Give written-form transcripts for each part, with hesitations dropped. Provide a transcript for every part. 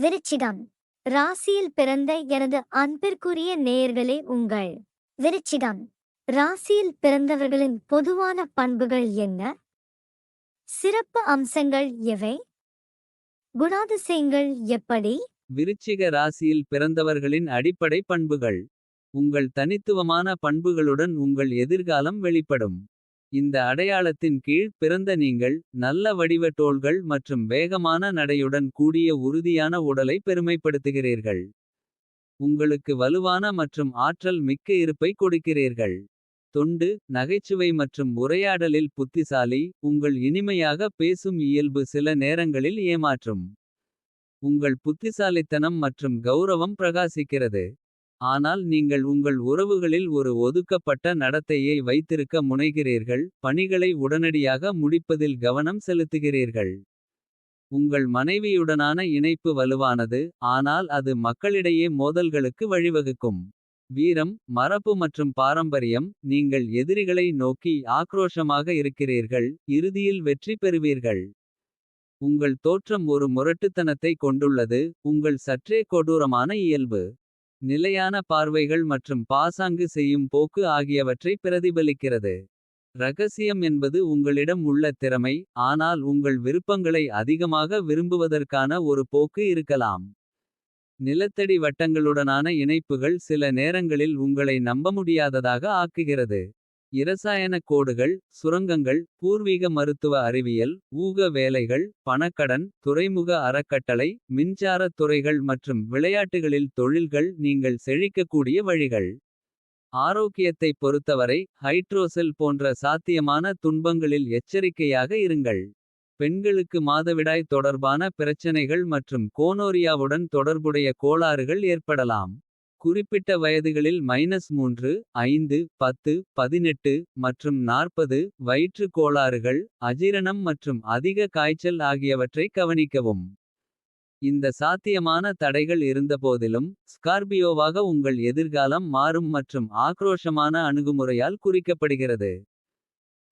விருச்சிகம் ராசியில் பிறந்த எனது அன்பிற்குரிய நேயர்களே, உங்கள் விருச்சிகம் ராசியில் பிறந்தவர்களின் பொதுவான பண்புகள் என்ன? சிறப்பு அம்சங்கள் எவை? குணாதிசயங்கள் எப்படி? விருச்சிக ராசியில் பிறந்தவர்களின் அடிப்படை பண்புகள். உங்கள் தனித்துவமான பண்புகளுடன் உங்கள் எதிர்காலம் வெளிப்படும். இந்த அடையாளத்தின் கீழ் பிறந்த நீங்கள் நல்ல வடிவ தோள்கள் மற்றும் வேகமான நடையுடன் கூடிய உறுதியான உடலை பெருமைப்படுத்துகிறீர்கள். உங்களுக்கு வலுவான மற்றும் ஆற்றல் மிக்க இருப்பை கொடுக்கிறீர்கள். தொண்டு நகைச்சுவை மற்றும் உரையாடலில் புத்திசாலி. உங்கள் இனிமையாக பேசும் இயல்பு சில நேரங்களில் ஏமாற்றும். உங்கள் புத்திசாலித்தனம் மற்றும் கௌரவம் பிரகாசிக்கிறது. ஆனால் நீங்கள் உங்கள் உறவுகளில் ஒரு ஒதுக்கப்பட்ட நடத்தையை வைத்திருக்க முனைகிறீர்கள். பணிகளை உடனடியாக முடிப்பதில் கவனம் செலுத்துகிறீர்கள். உங்கள் மனைவியுடனான இணைப்பு வலுவானது. ஆனால் அது மக்களிடையே மோதல்களுக்கு வழிவகுக்கும். வீரம் மரபு மற்றும் பாரம்பரியம். நீங்கள் எதிரிகளை நோக்கி ஆக்ரோஷமாக இருக்கிறீர்கள். இறுதியில் வெற்றி பெறுவீர்கள். உங்கள் தோற்றம் ஒரு முரட்டுத்தனத்தை கொண்டுள்ளது. உங்கள் சற்றே கொடூரமான இயல்பு. நிலையான பார்வைகள் மற்றும் பாசாங்கு செய்யும் போக்கு ஆகியவற்றை பிரதிபலிக்கிறது. ரகசியம் என்பது உங்களிடம் உள்ள திறமை. ஆனால் உங்கள் விருப்பங்களை அதிகமாக விரும்புவதற்கான ஒரு போக்கு இருக்கலாம். நிலத்தடி வட்டங்களுடனான இணைப்புகள் சில நேரங்களில் உங்களை நம்ப முடியாததாக ஆக்குகிறது. இரசாயன கோடுகள் சுரங்கங்கள் பூர்வீக மருத்துவ அறிவியல். ஊக வேலைகள் பணக்கடன் துறைமுக அறக்கட்டளை. மின்சார துறைகள் மற்றும் விளையாட்டுகளில் தொழில்கள் நீங்கள் செழிக்கக்கூடிய வழிகள். ஆரோக்கியத்தைப் பொறுத்தவரை ஹைட்ரோசெல் போன்ற சாத்தியமான துன்பங்களில் எச்சரிக்கையாக இருங்கள். பெண்களுக்கு மாதவிடாய் தொடர்பான பிரச்சனைகள் மற்றும் கோனோரியாவுடன் தொடர்புடைய கோளாறுகள் ஏற்படலாம். குறிப்பிட்ட வயதுகளில் -3, 5, 10, 18 மற்றும் 40 வயிற்று கோளாறுகள். அஜீரணம் மற்றும் அதிக காய்ச்சல் ஆகியவற்றை கவனிக்கவும். இந்த சாத்தியமான தடைகள் இருந்தபோதிலும் ஸ்கார்பியோவாக உங்கள் எதிர்காலம் மாறும் மற்றும் ஆக்ரோஷமான அணுகுமுறையால் குறிக்கப்படுகிறது.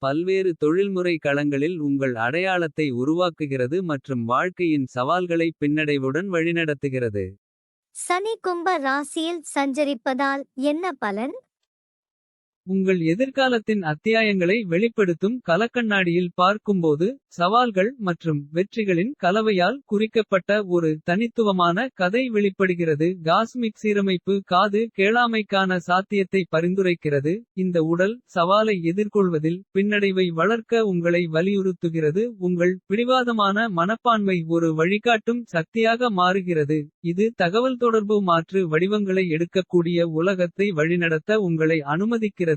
பல்வேறு தொழில்முறை களங்களில் உங்கள் அடையாளத்தை உருவாக்குகிறது மற்றும் வாழ்க்கையின் சவால்களை பின்னடைவுடன் வழிநடத்துகிறது. சனி கும்ப ராசியில் சஞ்சரிப்பதால் என்ன பலன்? உங்கள் எதிர்காலத்தின் அத்தியாயங்களை வெளிப்படுத்தும் கலக்கண்ணாடியில் பார்க்கும்போது. சவால்கள் மற்றும் வெற்றிகளின் கலவையால் குறிக்கப்பட்ட ஒரு தனித்துவமான கதை வெளிப்படுகிறது. காஸ்மிக் சீரமைப்பு காது கேளாமைக்கான சாத்தியத்தை பரிந்துரைக்கிறது. இந்த உடல் சவாலை எதிர்கொள்வதில் பின்னடைவை வளர்க்க உங்களை வலியுறுத்துகிறது. உங்கள் பிடிவாதமான மனப்பான்மை ஒரு வழிகாட்டும் சக்தியாக மாறுகிறது. இது தகவல்தொடர்பு மாற்று வடிவங்களை எடுக்கக்கூடிய உலகத்தை வழிநடத்த உங்களை அனுமதிக்கிறது.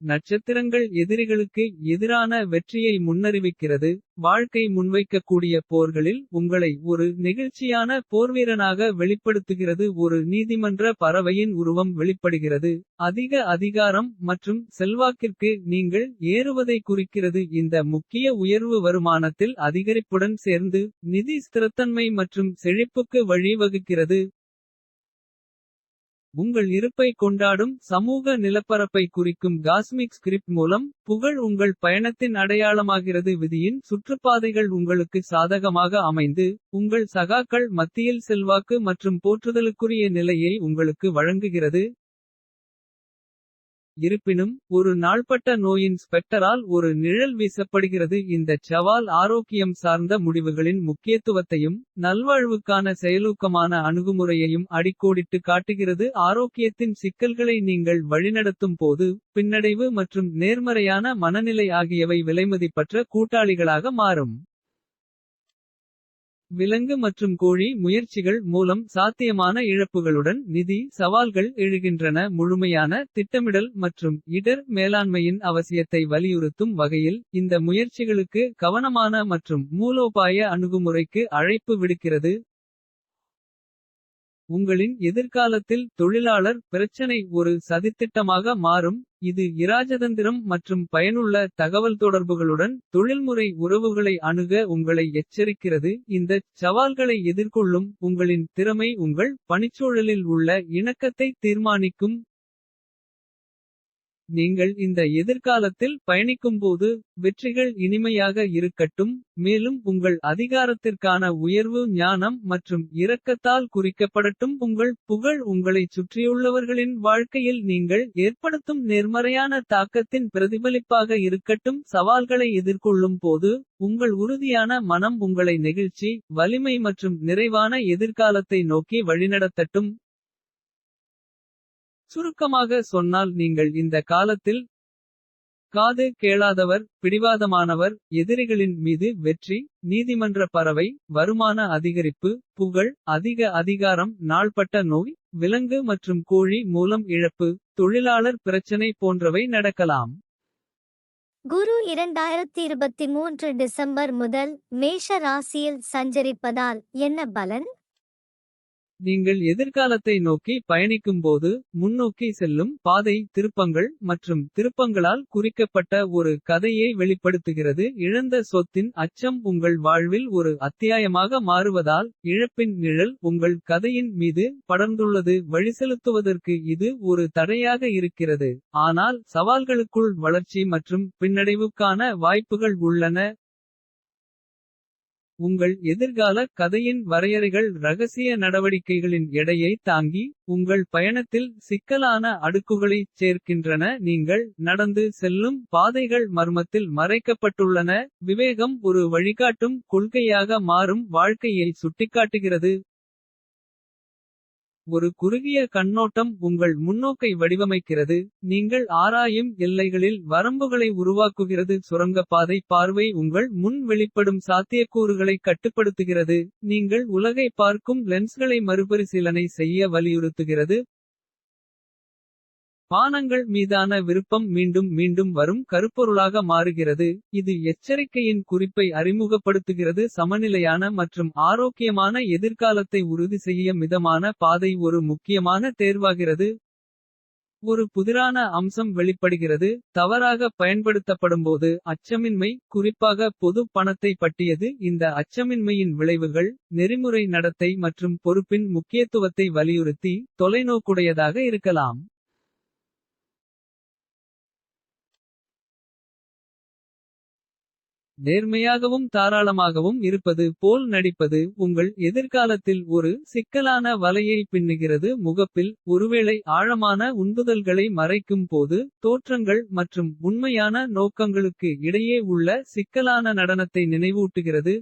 நட்சத்திரங்கள் எதிரிகளுக்கு எதிரான வெற்றியை முன்னறிவிக்கிறது. வாழ்க்கை முன்வைக்கக்கூடிய போர்களில் உங்களை ஒரு நெகிழ்ச்சியான போர்வீரனாக வெளிப்படுத்துகிறது. ஒரு நீதிமன்ற பறவையின் உருவம் வெளிப்படுகிறது. அதிக அதிகாரம் மற்றும் செல்வாக்கிற்கு நீங்கள் ஏறுவதை குறிக்கிறது. இந்த முக்கிய உயர்வு வருமானத்தில் அதிகரிப்புடன் சேர்ந்து நிதி ஸ்திரத்தன்மை மற்றும் செழிப்புக்கு வழிவகுக்கிறது. உங்கள் இருப்பை கொண்டாடும் சமூக நிலப்பரப்பை குறிக்கும் காஸ்மிக் ஸ்கிரிப்ட் மூலம் புகழ் உங்கள் பயணத்தின் அடையாளமாகிறது. விதியின் சுற்றுப்பாதைகள் உங்களுக்கு சாதகமாக அமைந்து. உங்கள் சகாக்கள் மத்தியில் செல்வாக்கு மற்றும் போற்றுதலுக்குரிய நிலையை உங்களுக்கு வழங்குகிறது. இருப்பினும் ஒரு நாள்பட்ட நோயின் ஸ்பெக்டரால் ஒரு நிழல் வீசப்படுகிறது. இந்தச் சவால் ஆரோக்கியம் சார்ந்த முடிவுகளின் முக்கியத்துவத்தையும். நல்வாழ்வுக்கான செயலூக்கமான அணுகுமுறையையும் அடிக்கோடிட்டு காட்டுகிறது. ஆரோக்கியத்தின் சிக்கல்களை நீங்கள் வழிநடத்தும் போது. பின்னடைவு மற்றும் நேர்மறையான மனநிலை ஆகியவை விலைமதிப்பற்ற கூட்டாளிகளாக மாறும். விலங்கு மற்றும் கோழி முயற்சிகள் மூலம் சாத்தியமான இழப்புகளுடன் நிதி சவால்கள் எழுகின்றன. முழுமையான திட்டமிடல் மற்றும் இடர் மேலாண்மையின் அவசியத்தை வலியுறுத்தும் வகையில். இந்த முயற்சிகளுக்கு கவனமான மற்றும் மூலோபாய அணுகுமுறைக்கு அழைப்பு விடுக்கிறது. உங்களின் எதிர்காலத்தில் தொழிலாளர் பிரச்சனை ஒரு சதித்திட்டமாக மாறும். இது இராஜதந்திரம் மற்றும் பயனுள்ள தகவல்தொடர்புகளுடன் தொழில்முறை உறவுகளை அணுக உங்களை எச்சரிக்கிறது. இந்தச் சவால்களை எதிர்கொள்ளும் உங்களின் திறமை உங்கள் பணிச்சூழலில் உள்ள இணக்கத்தை தீர்மானிக்கும். நீங்கள் இந்த எதிர்காலத்தில் பயணிக்கும்போது வெற்றிகள் இனிமையாக இருக்கட்டும். மேலும் உங்கள் அதிகாரத்திற்கான உயர்வு ஞானம் மற்றும் இரக்கத்தால் குறிக்கப்படட்டும். உங்கள் புகழ் உங்களைச் சுற்றியுள்ளவர்களின் வாழ்க்கையில் நீங்கள் ஏற்படுத்தும் நேர்மறையான தாக்கத்தின் பிரதிபலிப்பாக இருக்கட்டும். சவால்களை எதிர்கொள்ளும் போது உங்கள் உறுதியான மனம் உங்களை நெகிழ்ச்சி வலிமை மற்றும் நிறைவான எதிர்காலத்தை நோக்கி வழிநடத்தட்டும். சுருக்கமாக சொன்னால் நீங்கள் இந்த காலத்தில் காது கேளாதவர் பிடிவாதமானவர் எதிரிகளின் மீது வெற்றி நீதிமன்ற பறவை வருமான அதிகரிப்பு புகழ் அதிக அதிகாரம் நாள்பட்ட நோய் விலங்கு மற்றும் கோழி மூலம் இழப்பு தொழிலாளர் பிரச்சனை போன்றவை நடக்கலாம். குரு 2023 டிசம்பர் முதல் மேஷ ராசியில் சஞ்சரிப்பதால் என்ன பலன்? நீங்கள் எதிர்காலத்தை நோக்கி பயணிக்கும்போது முன்னோக்கி செல்லும் பாதை திருப்பங்கள் மற்றும் திருப்பங்களால் குறிக்கப்பட்ட ஒரு கதையை வெளிப்படுத்துகிறது. இழந்த சொத்தின் அச்சம் உங்கள் வாழ்வில் ஒரு அத்தியாயமாக மாறுவதால் இழப்பின் நிழல் உங்கள் கதையின் மீது படர்ந்துள்ளது. வழிசெலுத்துவதற்கு இது ஒரு தடையாக இருக்கிறது, ஆனால் சவால்களுக்குள் வளர்ச்சி மற்றும் பின்னடைவுக்கான வாய்ப்புகள் உள்ளன. உங்கள் எதிர்கால கதையின் வரையறைகள் ரகசிய நடவடிக்கைகளின் எடையை தாங்கி உங்கள் பயணத்தில் சிக்கலான அடுக்குகளைச் சேர்க்கின்றன. நீங்கள் நடந்து செல்லும் பாதைகள் மர்மத்தில் மறைக்கப்பட்டுள்ளன. விவேகம் ஒரு வழிகாட்டும் கொள்கையாக மாறும் வாழ்க்கையை சுட்டிக்காட்டுகிறது. ஒரு குறுகிய கண்ணோட்டம் உங்கள் முன்னோக்கை வடிவமைக்கிறது. நீங்கள் ஆராயும் எல்லைகளில் வரம்புகளை உருவாக்குகிறது. சுரங்கப்பாதை பார்வை உங்கள் முன் வெளிப்படும் சாத்தியக்கூறுகளை கட்டுப்படுத்துகிறது. நீங்கள் உலகை பார்க்கும் லென்ஸ்களை மறுபரிசீலனை செய்ய வலியுறுத்துகிறது. பானங்கள் மீதான விருப்பம் மீண்டும் மீண்டும் வரும் கருப்பொருளாக மாறுகிறது. இது எச்சரிக்கையின் குறிப்பை அறிமுகப்படுத்துகிறது. சமநிலையான மற்றும் ஆரோக்கியமான எதிர்காலத்தை உறுதி செய்ய மிதமான பாதை ஒரு முக்கியமான தேர்வாகிறது. ஒரு புதிரான அம்சம் வெளிப்படுகிறது. தவறாக பயன்படுத்தப்படும்போது அச்சமின்மை குறிப்பாக பொது பணத்தை பற்றியது. இந்த அச்சமின்மையின் விளைவுகள் நெறிமுறை நடத்தை மற்றும் பொறுப்பின் முக்கியத்துவத்தை வலியுறுத்தி தொலைநோக்குடையதாக இருக்கலாம். நேர்மையாகவும் தாராளமாகவும் இருப்பது போல் நடிப்பது உங்கள் எதிர்காலத்தில் ஒரு சிக்கலான வலையை பின்னுகிறது. முகப்பில் ஒருவேளை ஆழமான உந்துதல்களை மறைக்கும் போது தோற்றங்கள் மற்றும் உண்மையான நோக்கங்களுக்கு இடையே உள்ள சிக்கலான நடனத்தை நினைவூட்டுகிறது.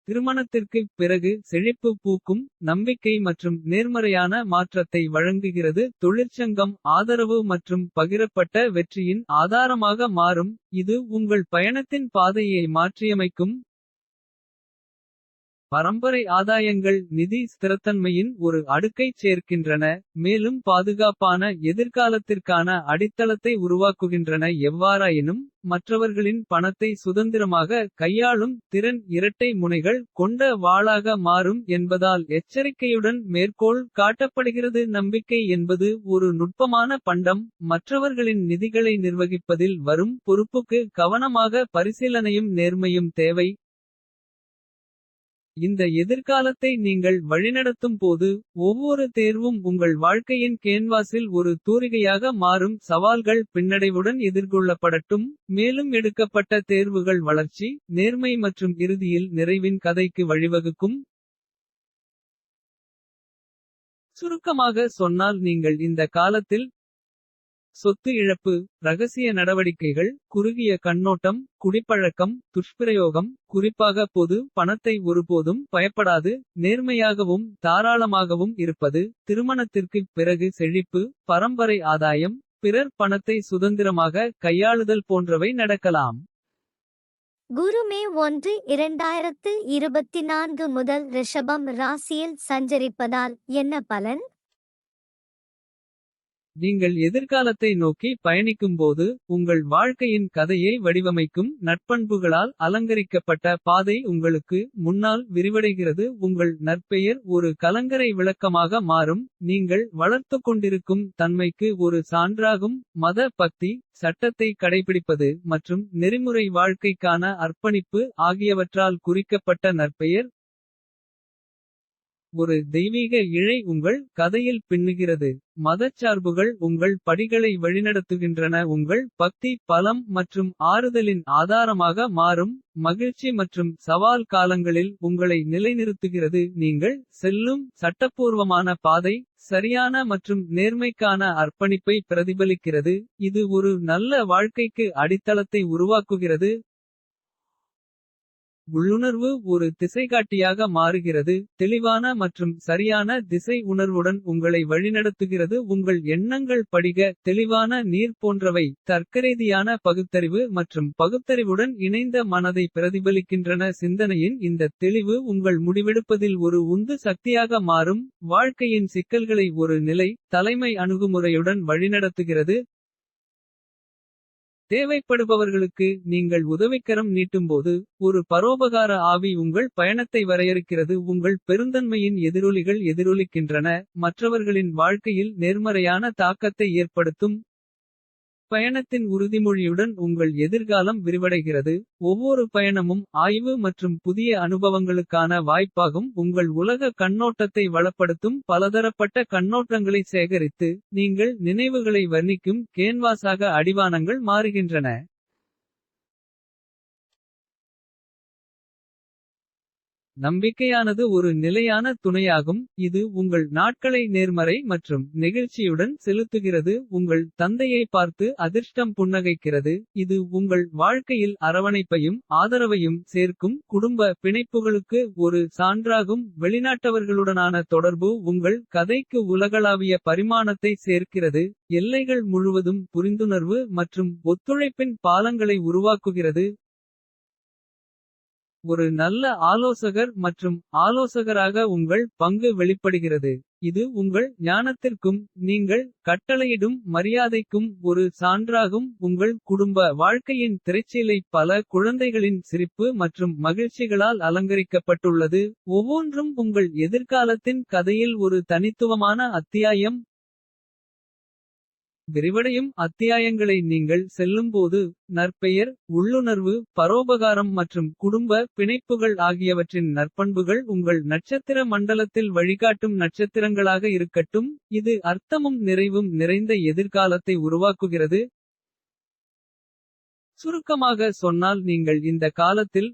திருமணத்திற்கு பிறகு செழிப்பு பூக்கும் நம்பிக்கை மற்றும் நேர்மறையான மாற்றத்தை வழங்குகிறது. தொழிற்சங்கம் ஆதரவு மற்றும் பகிரப்பட்ட வெற்றியின் ஆதாரமாக மாறும். இது உங்கள் பயணத்தின் பாதையை மாற்றியமைக்கும். பரம்பரை ஆதாயங்கள் நிதி ஸ்திரத்தன்மையின் ஒரு அடுக்கைச் சேர்க்கின்றன. மேலும் பாதுகாப்பான எதிர்காலத்திற்கான அடித்தளத்தை உருவாக்குகின்றன. எவ்வாறாயினும் மற்றவர்களின் பணத்தை சுதந்திரமாக கையாளும் திறன் இரட்டை முனைகள் கொண்ட வாளாக மாறும் என்பதால் எச்சரிக்கையுடன் மேற்கோள் காட்டப்படுகிறது. நம்பிக்கை என்பது ஒரு நுட்பமான பண்டம். மற்றவர்களின் நிதிகளை நிர்வகிப்பதில் வரும் பொறுப்புக்கு கவனமாக பரிசீலனையும் நேர்மையும் தேவை. இந்த எதிர்காலத்தை நீங்கள் வழிநடத்தும் போது ஒவ்வொரு தேர்வும் உங்கள் வாழ்க்கையின் கேன்வாஸில் ஒரு தூரிகையாக மாறும். சவால்கள் பின்னடைவுடன் எதிர்கொள்ளப்படட்டும். மேலும் எடுக்கப்பட்ட தேர்வுகள் வளர்ச்சி நேர்மை மற்றும் இறுதியில் நிறைவின் கதைக்கு வழிவகுக்கும். சுருக்கமாக சொன்னால் நீங்கள் இந்த காலத்தில் சொத்து இழப்பு ரகசிய நடவடிக்கைகள் குறுகிய கண்ணோட்டம் குடிப்பழக்கம் துஷ்பிரயோகம் குறிப்பாக பொது பணத்தை ஒருபோதும் பயப்படாது. நேர்மையாகவும் தாராளமாகவும் இருப்பது திருமணத்திற்குப் பிறகு செழிப்பு பரம்பரை ஆதாயம் பிறர் பணத்தை சுதந்திரமாக கையாளுதல் போன்றவை நடக்கலாம். குரு மே 1, 2024 முதல் ரிஷபம் ராசியில் சஞ்சரிப்பதால் என்ன பலன்? நீங்கள் எதிர்காலத்தை நோக்கி பயணிக்கும்போது உங்கள் வாழ்க்கையின் கதையை வடிவமைக்கும் நற்பண்புகளால் அலங்கரிக்கப்பட்ட பாதை உங்களுக்கு முன்னால் விரிவடைகிறது. உங்கள் நற்பெயர் ஒரு கலங்கரை விளக்கமாக மாறும். நீங்கள் வளர்த்துக் கொண்டிருக்கும் தன்மைக்கு ஒரு சான்றாகும். மத பக்தி சட்டத்தை கடைபிடிப்பது மற்றும் நெறிமுறை வாழ்க்கைக்கான அர்ப்பணிப்பு ஆகியவற்றால் குறிக்கப்பட்ட நற்பெயர் ஒரு தெய்வீக இழை உங்கள் கதையில் பின்னுகிறது. மதச்சார்புகள் உங்கள் படிகளை வழிநடத்துகின்றன. உங்கள் பக்தி பலம் மற்றும் ஆறுதலின் ஆதாரமாக மாறும். மகிழ்ச்சி மற்றும் சவால் காலங்களில் உங்களை நிலைநிறுத்துகிறது. நீங்கள் செல்லும் சட்டப்பூர்வமான பாதை சரியான மற்றும் நேர்மைக்கான அர்ப்பணிப்பை பிரதிபலிக்கிறது. இது ஒரு நல்ல வாழ்க்கைக்கு அடித்தளத்தை உருவாக்குகிறது. உள்ளுணர்வு ஒரு திசைகாட்டியாக மாறுகிறது. தெளிவான மற்றும் சரியான திசை உணர்வுடன் உங்களை வழிநடத்துகிறது. உங்கள் எண்ணங்கள் படிக தெளிவான நீர் போன்றவை. தர்க்கரீதியான பகுத்தறிவு மற்றும் பகுத்தறிவுடன் இணைந்த மனதை பிரதிபலிக்கின்றன. சிந்தனையின் இந்த தெளிவு உங்கள் முடிவெடுப்பதில் ஒரு உந்து சக்தியாக மாறும். வாழ்க்கையின் சிக்கல்களை ஒரு நிலை தலைமை அணுகுமுறையுடன் வழிநடத்துகிறது. தேவைப்படுபவர்களுக்கு நீங்கள் உதவிக்கரம் நீட்டும்போது. ஒரு பரோபகார ஆவி உங்கள் பயணத்தை வரையறுக்கிறது. உங்கள் பெருந்தன்மையின் எதிரொலிகள் எதிரொலிக்கின்றன. மற்றவர்களின் வாழ்க்கையில் நேர்மறையான தாக்கத்தை ஏற்படுத்தும். பயணத்தின் உறுதிமொழியுடன் உங்கள் எதிர்காலம் விரிவடைகிறது. ஒவ்வொரு பயணமும் ஆய்வு மற்றும் புதிய அனுபவங்களுக்கான வாய்ப்பாகும். உங்கள் உலக கண்ணோட்டத்தை வளப்படுத்தும். பலதரப்பட்ட கண்ணோட்டங்களை சேகரித்து. நீங்கள் நினைவுகளை வர்ணிக்கும் கேன்வாஸாக அடிவானங்கள் மாறுகின்றன. நம்பிக்கையானது ஒரு நிலையான துணையாகும். இது உங்கள் நாட்களை நேர்மறை மற்றும் நெகிழ்ச்சியுடன் செலுத்துகிறது. உங்கள் தந்தையை பார்த்து அதிர்ஷ்டம் புன்னகைக்கிறது. இது உங்கள் வாழ்க்கையில் அரவணைப்பையும் ஆதரவையும் சேர்க்கும். குடும்ப பிணைப்புகளுக்கு ஒரு சான்றாகும். வெளிநாட்டவர்களுடனான தொடர்பு உங்கள் கதைக்கு உலகளாவிய பரிமாணத்தை சேர்க்கிறது. எல்லைகள் முழுவதும் புரிந்துணர்வு மற்றும் ஒத்துழைப்பின் பாலங்களை உருவாக்குகிறது. ஒரு நல்ல ஆலோசகர் மற்றும் ஆலோசகராக உங்கள் பங்கு வெளிப்படுகிறது. இது உங்கள் ஞானத்திற்கும் நீங்கள் கட்டளையிடும் மரியாதைக்கும் ஒரு சான்றாகும். உங்கள் குடும்ப வாழ்க்கையின் திரைச்சீலை பல குழந்தைகளின் சிரிப்பு மற்றும் மகிழ்ச்சிகளால் அலங்கரிக்கப்பட்டுள்ளது. ஒவ்வொன்றும் உங்கள் எதிர்காலத்தின் கதையில் ஒரு தனித்துவமான அத்தியாயம். விரிவடையும் அத்தியாயங்களை நீங்கள் செல்லும்போது. நற்பெயர் உள்ளுணர்வு பரோபகாரம் மற்றும் குடும்ப பிணைப்புகள் ஆகியவற்றின் நற்பண்புகள் உங்கள் நட்சத்திர மண்டலத்தில் வழிகாட்டும் நட்சத்திரங்களாக இருக்கட்டும். இது அர்த்தமும் நிறைவும் நிறைந்த எதிர்காலத்தை உருவாக்குகிறது. சுருக்கமாக சொன்னால் நீங்கள் இந்த காலத்தில்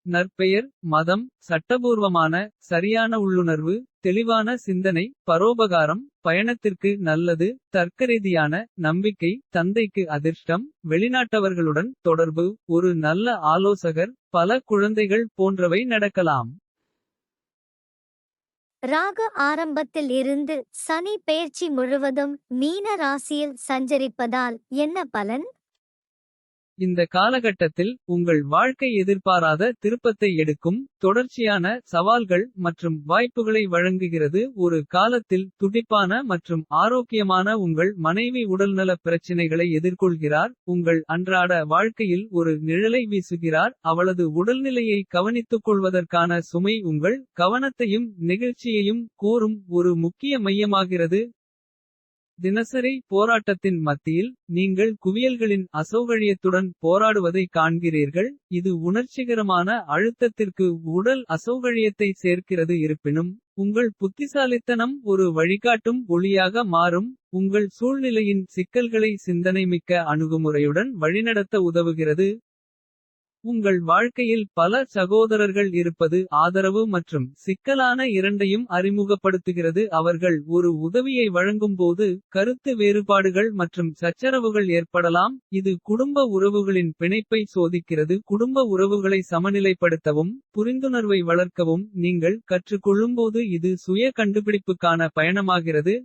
நற்பெயர் மதம் சட்டபூர்வமான சரியான உள்ளுணர்வு தெளிவான சிந்தனை பரோபகாரம் பயணத்திற்கு நல்லது தர்க்கரீதியான நம்பிக்கை தந்தைக்கு அதிர்ஷ்டம் வெளிநாட்டவர்களுடன் தொடர்பு ஒரு நல்ல ஆலோசகர் பல குழந்தைகள் போன்றவை நடக்கலாம். ராகு ஆரம்பத்தில் இருந்து சனி பெயர்ச்சி முழுவதும் மீன ராசியில் சஞ்சரிப்பதால் என்ன பலன்? இந்த காலகட்டத்தில் உங்கள் வாழ்க்கை எதிர்பாராத திருப்பத்தை எடுக்கும். தொடர்ச்சியான சவால்கள் மற்றும் வாய்ப்புகளை வழங்குகிறது. ஒரு காலத்தில் துடிப்பான மற்றும் ஆரோக்கியமான உங்கள் மனைவி உடல்நல பிரச்சினைகளை எதிர்கொள்கிறார். உங்கள் அன்றாட வாழ்க்கையில் ஒரு நிழலை வீசுகிறார். அவளது உடல்நிலையை கவனித்துக் கொள்வதற்கான சுமை உங்கள் கவனத்தையும் நெகிழ்ச்சியையும் கோரும் ஒரு முக்கிய மையமாகிறது. தினசரி போராட்டத்தின் மத்தியில் நீங்கள் குவியல்களின் அசௌகரியத்துடன் போராடுவதை காண்கிறீர்கள். இது உணர்ச்சிகரமான அழுத்தத்திற்கு உடல் அசௌகரியத்தை சேர்க்கிறது. இருப்பினும் உங்கள் புத்திசாலித்தனம் ஒரு வழிகாட்டும் ஒளியாக மாறும். உங்கள் சூழ்நிலையின் சிக்கல்களை சிந்தனைமிக்க அணுகுமுறையுடன் வழிநடத்த உதவுகிறது. உங்கள் வாழ்க்கையில் பல சகோதரர்கள் இருப்பது ஆதரவு மற்றும் சிக்கலான இரண்டையும் அறிமுகப்படுத்துகிறது. அவர்கள் ஒரு உதவியை வழங்கும்போது கருத்து வேறுபாடுகள் மற்றும் சச்சரவுகள் ஏற்படலாம். இது குடும்ப உறவுகளின் பிணைப்பை சோதிக்கிறது. குடும்ப உறவுகளை சமநிலைப்படுத்தவும் புரிந்துணர்வை வளர்க்கவும் நீங்கள் கற்றுக்கொள்ளும்போது இது சுய கண்டுபிடிப்புக்கான பயணமாகிறது.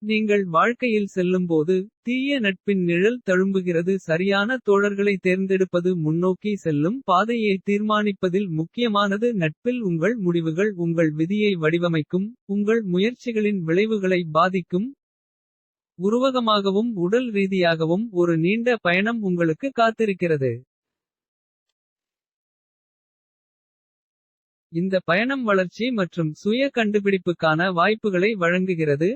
நீங்கள் வாழ்க்கையில் செல்லும்போது தீய நட்பின் நிழல் தழும்புகிறது. சரியான தோழர்களை தேர்ந்தெடுப்பது முன்னோக்கி செல்லும் பாதையை தீர்மானிப்பதில் முக்கியமானது. நட்பில் உங்கள் முடிவுகள் உங்கள் விதியை வடிவமைக்கும். உங்கள் முயற்சிகளின் விளைவுகளை பாதிக்கும். உருவகமாகவும் உடல் ரீதியாகவும் ஒரு நீண்ட பயணம் உங்களுக்கு காத்திருக்கிறது. இந்த பயணம் வளர்ச்சி மற்றும் சுய கண்டுபிடிப்புக்கான வாய்ப்புகளை வழங்குகிறது.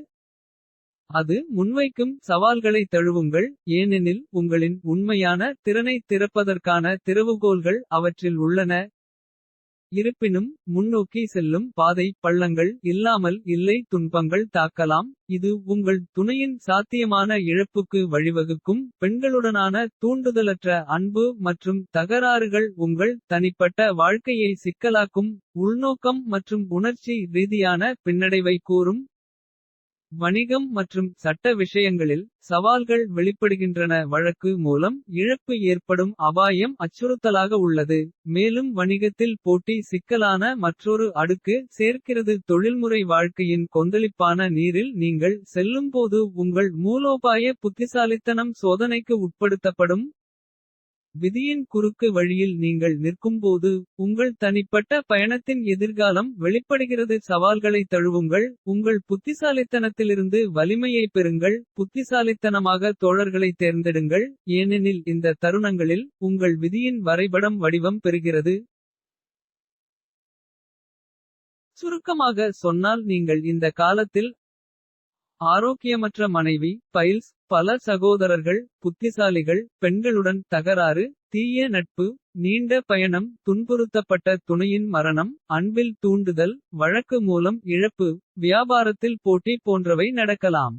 அது முன்வைக்கும் சவால்களை தழுவுங்கள். ஏனெனில் உங்களின் உண்மையான திறனை திறப்பதற்கான திறவுகோல்கள் அவற்றில் உள்ளன. இருப்பினும் முன்னோக்கி செல்லும் பாதை பள்ளங்கள் இல்லாமல் இல்லை துன்பங்கள் தாக்கலாம். இது உங்கள் துணையின் சாத்தியமான இழப்புக்கு வழிவகுக்கும். பெண்களுடனான தூண்டுதலற்ற அன்பு மற்றும் தகராறுகள் உங்கள் தனிப்பட்ட வாழ்க்கையை சிக்கலாக்கும். உள்நோக்கம் மற்றும் உணர்ச்சி ரீதியான பின்னடைவை கூறும். வணிகம் மற்றும் சட்ட விஷயங்களில் சவால்கள் வெளிப்படுகின்றன. வழக்கு மூலம் இழப்பு ஏற்படும் அபாயம் அச்சுறுத்தலாக உள்ளது. மேலும் வணிகத்தில் போட்டி சிக்கலான மற்றொரு அடுக்கு சேர்க்கிறது. தொழில்முறை வாழ்க்கையின் கொந்தளிப்பான நீரில் நீங்கள் செல்லும்போது உங்கள் மூலோபாய புத்திசாலித்தனம் சோதனைக்கு உட்படுத்தப்படும். விதியின் குறுக்கு வழியில் நீங்கள் நிற்கும்போது உங்கள் தனிப்பட்ட பயணத்தின் எதிர்காலம் வெளிப்படுகிறது. சவால்களை தழுவுங்கள். உங்கள் புத்திசாலித்தனத்திலிருந்து வலிமையை பெறுங்கள். புத்திசாலித்தனமாக தோழர்களை தேர்ந்தெடுங்கள். ஏனெனில் இந்த தருணங்களில் உங்கள் விதியின் வரைபடம் வடிவம் பெறுகிறது. சுருக்கமாக சொன்னால் நீங்கள் இந்த காலத்தில் ஆரோக்கியமற்ற மனைவி பைல்ஸ் பல சகோதரர்கள் புத்திசாலிகள் பெண்களுடன் தகராறு தீய நட்பு நீண்ட பயணம் துன்புறுத்தப்பட்ட துணையின் மரணம் அன்பில் தூண்டுதல் வழக்கு மூலம் இழப்பு வியாபாரத்தில் போட்டி போன்றவை நடக்கலாம்.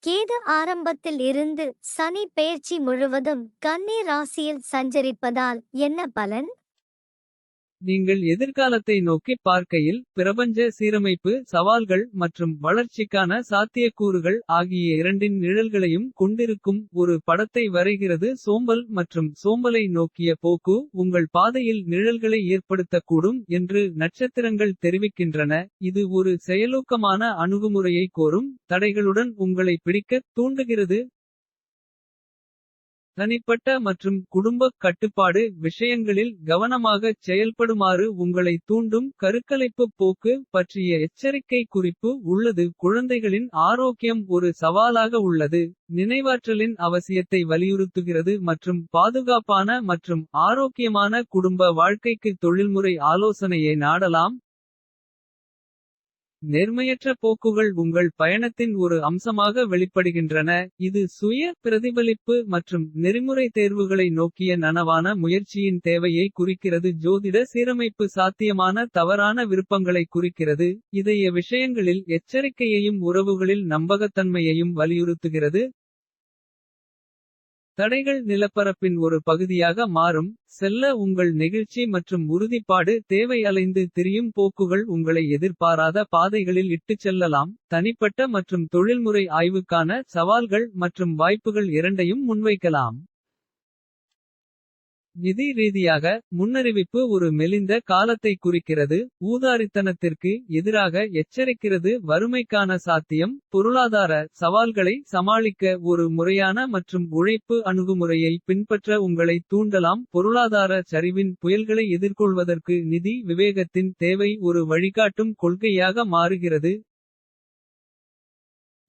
கேது ஆரம்பத்தில் இருந்து சனி பெயர்ச்சி முழுவதும் கன்னி ராசியில் சஞ்சரிப்பதால் என்ன பலன்? நீங்கள் எதிர்காலத்தை நோக்கி பார்க்கையில் பிரபஞ்ச சீரமைப்பு சவால்கள் மற்றும் வளர்ச்சிக்கான சாத்தியக்கூறுகள் ஆகிய இரண்டின் நிழல்களையும் கொண்டிருக்கும் ஒரு படத்தை வரைகிறது. சோம்பல் மற்றும் சோம்பலை நோக்கிய போக்கு உங்கள் பாதையில் நிழல்களை ஏற்படுத்தக்கூடும் என்று நட்சத்திரங்கள் தெரிவிக்கின்றன. இது ஒரு செயலூக்கமான அணுகுமுறையை கோரும். தடைகளுடன் உங்களை பிடிக்க தூண்டுகிறது. தனிப்பட்ட மற்றும் குடும்பக் கட்டுப்பாடு விஷயங்களில் கவனமாகச் செயல்படுமாறு உங்களை தூண்டும். கருக்கலைப்பு போக்கு பற்றிய எச்சரிக்கை குறிப்பு உள்ளது. குழந்தைகளின் ஆரோக்கியம் ஒரு சவாலாக உள்ளது. நினைவாற்றலின் அவசியத்தை வலியுறுத்துகிறது மற்றும் பாதுகாப்பான மற்றும் ஆரோக்கியமான குடும்ப வாழ்க்கைக்கு தொழில்முறை ஆலோசனையை நாடலாம். நேர்மையற்ற போக்குகள் உங்கள் பயணத்தின் ஒரு அம்சமாக வெளிப்படுகின்றன. இது சுய பிரதிபலிப்பு மற்றும் நெறிமுறை தேர்வுகளை நோக்கிய நனவான முயற்சியின் தேவையை குறிக்கிறது. ஜோதிட சீரமைப்பு சாத்தியமான தவறான விருப்பங்களை குறிக்கிறது. இதய விஷயங்களில் எச்சரிக்கையையும் உறவுகளில் நம்பகத்தன்மையையும் வலியுறுத்துகிறது. தடைகள் நிலப்பரப்பின் ஒரு பகுதியாக மாறும். செல்ல உங்கள் நெகிழ்ச்சி மற்றும் உறுதிப்பாடு தேவை. அலைந்து திரியும் போக்குகள் உங்களை எதிர்பாராத பாதைகளில் இட்டுச் செல்லலாம். தனிப்பட்ட மற்றும் தொழில்முறை ஆய்வுக்கான சவால்கள் மற்றும் வாய்ப்புகள் இரண்டையும் முன்வைக்கலாம். நிதி ரீதியாக முன்னறிவிப்பு ஒரு மெலிந்த காலத்தை குறிக்கிறது. ஊதாரித்தனத்திற்கு எதிராக எச்சரிக்கிறது. வறுமைக்கான சாத்தியம் பொருளாதார சவால்களை சமாளிக்க ஒரு முறையான மற்றும் உழைப்பு அணுகுமுறையை பின்பற்ற உங்களை தூண்டலாம். பொருளாதார சரிவின் புயல்களை எதிர்கொள்வதற்கு நிதி விவேகத்தின் தேவை ஒரு வழிகாட்டும் கொள்கையாக மாறுகிறது.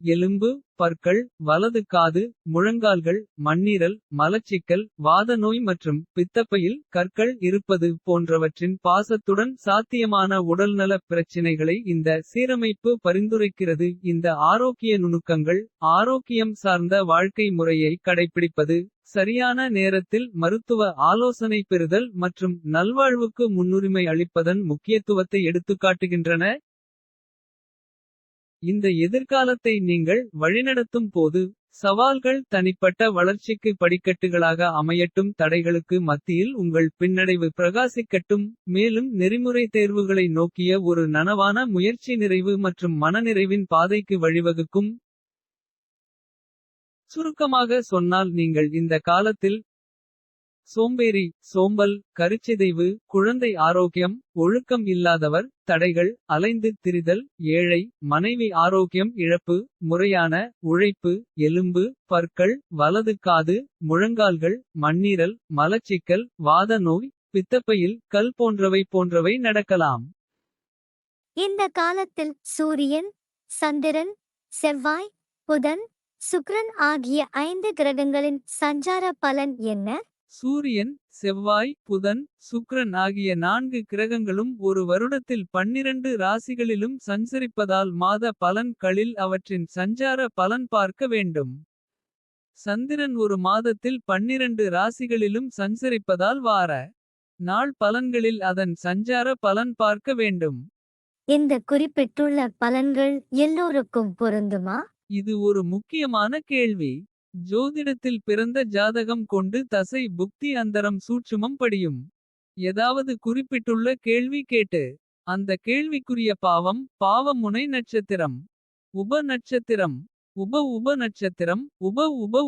எலும்பு பற்கள் வலது காது முழங்கால்கள் மண்ணீரல் மலச்சிக்கல் வாத நோய் மற்றும் பித்தப்பையில் கற்கள் இருப்பது போன்றவற்றின் பாசத்துடன் சாத்தியமான உடல்நல பிரச்சினைகளை இந்த சீரமைப்பு பரிந்துரைக்கிறது. இந்த ஆரோக்கிய நுணுக்கங்கள் ஆரோக்கியம் சார்ந்த வாழ்க்கை முறையை கடைப்பிடிப்பது. சரியான நேரத்தில் மருத்துவ ஆலோசனை பெறுதல் மற்றும் நல்வாழ்வுக்கு முன்னுரிமை அளிப்பதன் முக்கியத்துவத்தை எடுத்துக்காட்டுகின்றன. இந்த எதிர்காலத்தை நீங்கள் வழிநடத்தும் போது சவால்கள் தனிப்பட்ட வளர்ச்சிக்கு படிக்கட்டுகளாக அமையட்டும். தடைகளுக்கு மத்தியில் உங்கள் பின்னடைவு பிரகாசிக்கட்டும். மேலும் நெறிமுறை தேர்வுகளை நோக்கிய ஒரு நனவான முயற்சி நிறைவு மற்றும் மனநிறைவின் பாதைக்கு வழிவகுக்கும். சுருக்கமாக சொன்னால் நீங்கள் இந்த காலத்தில் சோம்பேறி சோம்பல் கருச்சிதைவு குழந்தை ஆரோக்கியம் ஒழுக்கம் இல்லாதவர் தடைகள் அலைந்து திரிதல் ஏழை மனைவி ஆரோக்கியம் இழப்பு முறையான உழைப்பு எலும்பு பற்கள் வலது காது முழங்கால்கள் மண்ணீரல் மலச்சிக்கல் வாத நோய் பித்தப்பையில் கல் போன்றவை நடக்கலாம். இந்த காலத்தில் சூரியன் சந்திரன் செவ்வாய் புதன் சுக்கிரன் ஆகிய 5 கிரகங்களின் சஞ்சார பலன் என்ன? சூரியன் செவ்வாய் புதன் சுக்கிரன் ஆகிய 4 கிரகங்களும் ஒரு வருடத்தில் 12 ராசிகளிலும் சஞ்சரிப்பதால் மாத பலன்களில் அவற்றின் சஞ்சார பலன் பார்க்க வேண்டும். சந்திரன் ஒரு மாதத்தில் 12 ராசிகளிலும் சஞ்சரிப்பதால் வார நாள் பலன்களில் அதன் சஞ்சார பலன் பார்க்க வேண்டும். இந்த குறிப்பிட்டுள்ள பலன்கள் எல்லோருக்கும் பொருந்துமா? இது ஒரு முக்கியமான கேள்வி. ஜோதிடத்தில் பிறந்த ஜாதகம் கொண்டு தசை புக்தி அந்தரம் சூட்சுமம் படியும். ஏதாவது குறிப்பிட்டுள்ள கேள்வி கேட்டு. அந்த கேள்விக்குரிய பாவம் பாவமுனை நட்சத்திரம். உப நட்சத்திரம். உப நட்சத்திரம். உப